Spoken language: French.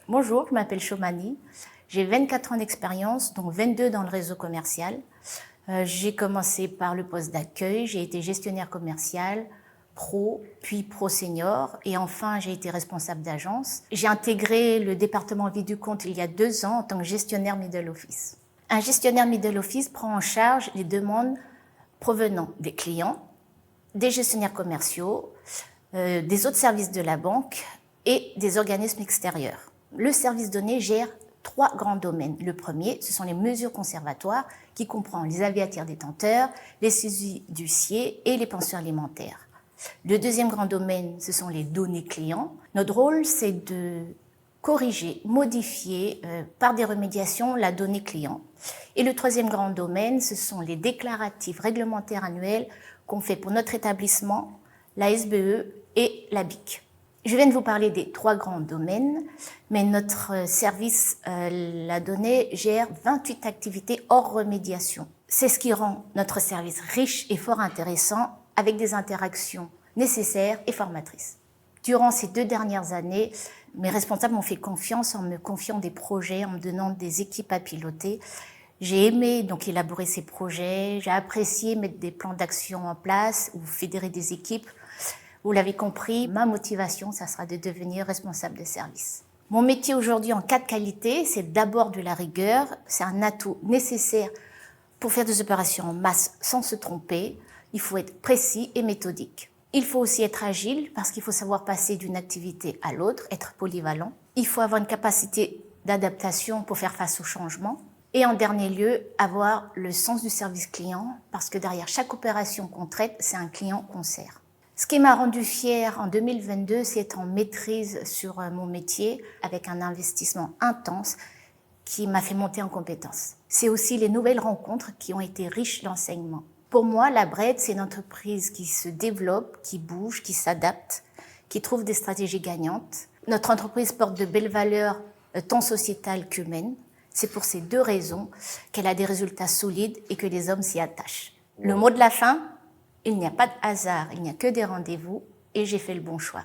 Bonjour, je m'appelle Chomani. J'ai 24 ans d'expérience, dont 22 dans le réseau commercial. J'ai commencé par le poste d'accueil, j'ai été gestionnaire commercial, pro, puis pro senior, et enfin j'ai été responsable d'agence. J'ai intégré le département vie du compte il y a 2 ans en tant que gestionnaire middle office. Un gestionnaire middle office prend en charge les demandes provenant des clients, des gestionnaires commerciaux, des autres services de la banque et des organismes extérieurs. Le service donné gère 3 grands domaines. Le premier, ce sont les mesures conservatoires qui comprend les aviataires détenteurs, les subsidiaires et les pensions alimentaires. Le deuxième grand domaine, ce sont les données clients. Notre rôle, c'est de corriger, modifier par des remédiations la donnée client. Et le troisième grand domaine, ce sont les déclaratifs réglementaires annuels qu'on fait pour notre établissement, la SBE et la BIC. Je viens de vous parler des 3 grands domaines, mais notre service, la donnée, gère 28 activités hors remédiation. C'est ce qui rend notre service riche et fort intéressant, avec des interactions nécessaires et formatrices. Durant ces 2 dernières années, mes responsables m'ont fait confiance en me confiant des projets, en me donnant des équipes à piloter. J'ai aimé donc élaborer ces projets, j'ai apprécié mettre des plans d'action en place ou fédérer des équipes. Vous l'avez compris, ma motivation, ça sera de devenir responsable de service. Mon métier aujourd'hui en 4 qualités, c'est d'abord de la rigueur. C'est un atout nécessaire pour faire des opérations en masse sans se tromper. Il faut être précis et méthodique. Il faut aussi être agile parce qu'il faut savoir passer d'une activité à l'autre, être polyvalent. Il faut avoir une capacité d'adaptation pour faire face aux changements. Et en dernier lieu, avoir le sens du service client parce que derrière chaque opération qu'on traite, c'est un client qu'on sert. Ce qui m'a rendu fière en 2022, c'est être en maîtrise sur mon métier avec un investissement intense qui m'a fait monter en compétences. C'est aussi les nouvelles rencontres qui ont été riches d'enseignements. Pour moi, la Bred, c'est une entreprise qui se développe, qui bouge, qui s'adapte, qui trouve des stratégies gagnantes. Notre entreprise porte de belles valeurs tant sociétales qu'humaines. C'est pour ces 2 raisons qu'elle a des résultats solides et que les hommes s'y attachent. Le mot de la fin, il n'y a pas de hasard, il n'y a que des rendez-vous et j'ai fait le bon choix.